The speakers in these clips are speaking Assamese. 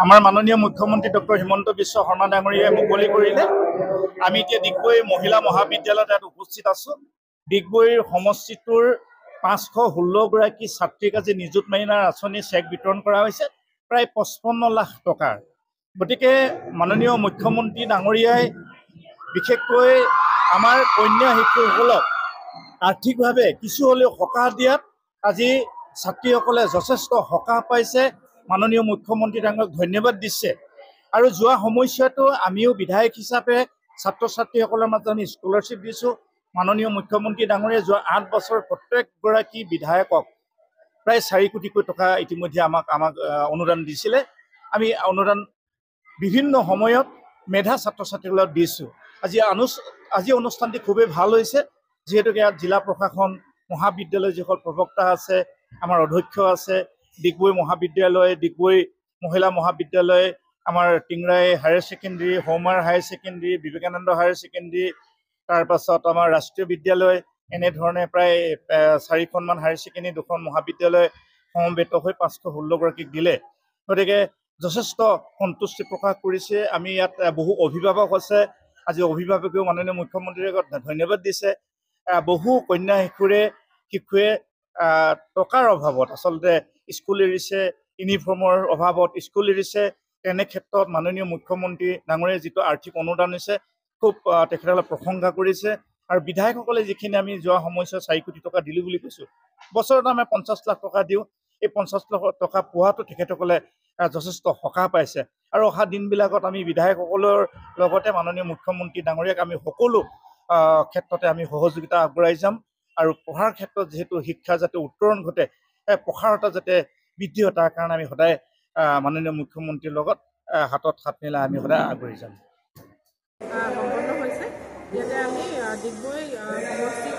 আমাৰ মাননীয় মুখ্যমন্ত্ৰী ডক্টৰ হিমন্ত বিশ্ব শৰ্মা ডাঙৰীয়াই মুকলি কৰিলে। আমি এতিয়া ডিগবৈ মহিলা মহাবিদ্যালয়ত ইয়াত উপস্থিত আছো। ডিগবৈৰ সমষ্টিটোৰ 516গৰাকী ছাত্ৰীক আজি নিযুত মইনাৰ আঁচনি চেক বিতৰণ কৰা হৈছে প্ৰায় 55 লাখ টকাৰ। গতিকে মাননীয় মুখ্যমন্ত্ৰী ডাঙৰীয়াই বিশেষকৈ আমাৰ কন্যা শিশুসকলক আৰ্থিকভাৱে কিছু হ'লেও সকাহ দিয়াত আজি ছাত্ৰীসকলে যথেষ্ট সকাহ পাইছে। মাননীয় মুখ্যমন্ত্ৰী ডাঙৰীয়াক ধন্যবাদ দিছে। আৰু যোৱা সময়ছোৱাতো আমিও বিধায়ক হিচাপে ছাত্ৰ ছাত্ৰীসকলৰ মাজত আমি স্কলাৰশ্বিপ দিছোঁ। মাননীয় মুখ্যমন্ত্ৰী ডাঙৰীয়াই যোৱা 8 বছৰ প্ৰত্যেকগৰাকী বিধায়কক প্ৰায় 4 কোটিকৈ টকা ইতিমধ্যে আমাক অনুদান দিছিলে। আমি অনুদান বিভিন্ন সময়ত মেধা ছাত্ৰ ছাত্ৰীসকলক দিছোঁ। আজি অনুষ্ঠানটি খুবেই ভাল হৈছে, যিহেতুকে ইয়াত জিলা প্ৰশাসন, মহাবিদ্যালয় যিসকল প্ৰবক্তা আছে, আমাৰ অধ্যক্ষ আছে, ডিগবৈ মহাবিদ্যালয়, ডিগবৈ মহিলা মহাবিদ্যালয়, আমাৰ Tingrai higher secondary, Houmar higher secondary, Vivekananda higher secondary, তাৰপাছত আমাৰ ৰাষ্ট্ৰীয় বিদ্যালয়, এনেধৰণে প্ৰায় 4খনমান হায়াৰ ছেকেণ্ডেৰী, 2খন মহাবিদ্যালয় সমবেত হৈ 516গৰাকীক দিলে। গতিকে যথেষ্ট সন্তুষ্টি প্ৰকাশ কৰিছে। আমি ইয়াত বহু অভিভাৱক আছে। আজি অভিভাৱকেও মাননীয় মুখ্যমন্ত্ৰীৰ আগত ধন্যবাদ দিছে। বহু কন্যা শিশুৱে টকাৰ অভাৱত আচলতে স্কুল এৰিছে, ইউনিফৰ্মৰ অভাৱত স্কুল এৰিছে। তেনে ক্ষেত্ৰত মাননীয় মুখ্যমন্ত্ৰী ডাঙৰীয়াই যিটো আৰ্থিক অনুদান দিছে খুব তেখেতসকলে প্ৰশংসা কৰিছে। আৰু বিধায়কসকলে যিখিনি আমি যোৱা সময়ছোৱাত 4 কোটি টকা দিলোঁ বুলি কৈছোঁ, বছৰত আমি 50 লাখ টকা দিওঁ। এই 50 লাখ টকা পোৱাটো তেখেতসকলে যথেষ্ট সকাহ পাইছে। আৰু অহা দিনবিলাকত আমি বিধায়কসকলৰ লগতে মাননীয় মুখ্যমন্ত্ৰী ডাঙৰীয়াক আমি সকলো ক্ষেত্ৰতে আমি সহযোগিতা আগবঢ়াই যাম। আৰু পঢ়াৰ ক্ষেত্ৰত যিহেতু শিক্ষা যাতে উত্তৰণ ঘটে, প্ৰসাৰতা যাতে বৃদ্ধি হয়, তাৰ কাৰণে আমি সদায় মাননীয় মুখ্যমন্ত্ৰীৰ লগত হাতত হাত মিলাই আমি সদায় আগবাঢ়ি যাম। সম্পন্ন হৈছে। ইয়াতে আমি ডিগবৈ সমষ্টিত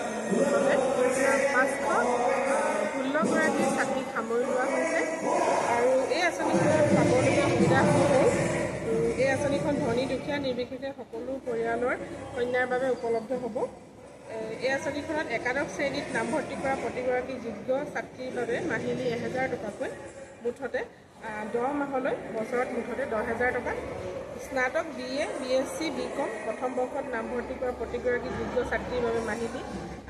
516গৰাকী ছাত্ৰীক সামৰি লোৱা হৈছে। আৰু এই আঁচনিখনত পাবলগীয়া সুবিধাসমূহ হ'ল, এই আঁচনিখন ধনী দুখীয়া নিৰ্বিশেষে সকলো পৰিয়ালৰ কন্যাৰ বাবে উপলব্ধ হ'ব। এই আঁচনিখনত একাদশ শ্ৰেণীত নামভৰ্তি কৰা প্ৰতিগৰাকী যোগ্য ছাত্ৰীৰ বাবে মাহিলী 1000 টকাকৈ, মুঠতে 10 মাহলৈ বছৰত মুঠতে 10,000 টকা। স্নাতক BA, BSc, BCom প্ৰথম বৰ্ষত নামভৰ্তি কৰা প্ৰতিগৰাকী যোগ্য ছাত্ৰীৰ বাবে মাহিলী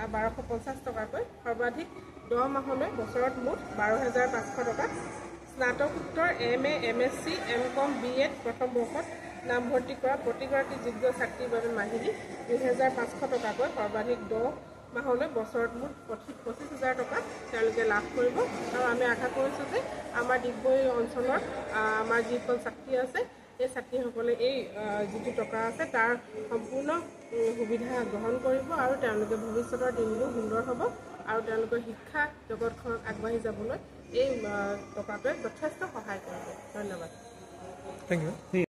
1250 টকাকৈ, সৰ্বাধিক 10 মাহলৈ বছৰত মুঠ 12,500 টকা। স্নাতকোত্তৰ MA, MSc, MCom, B.Ed প্ৰথম বৰ্ষত নামভৰ্তি কৰা প্ৰতিগৰাকী যোগ্য ছাত্ৰীৰ বাবে মাহিলী 2,500 টকাকৈ, সৰ্বাধিক 10 মাহলৈ বছৰত মুঠ 25,000 টকা তেওঁলোকে লাভ কৰিব। আৰু আমি আশা কৰিছোঁ যে আমাৰ ডিগবৈ অঞ্চলৰ আমাৰ যিসকল ছাত্ৰী আছে, এই ছাত্ৰীসকলে এই যিটো টকা আছে তাৰ সম্পূৰ্ণ সুবিধা গ্ৰহণ কৰিব আৰু তেওঁলোকে ভৱিষ্যতৰ দিনবোৰ সুন্দৰ হ'ব আৰু তেওঁলোকৰ শিক্ষা জগতখনত আগবাঢ়ি যাবলৈ এই টকাটোৱে যথেষ্ট সহায় কৰিব। ধন্যবাদ। Thank U.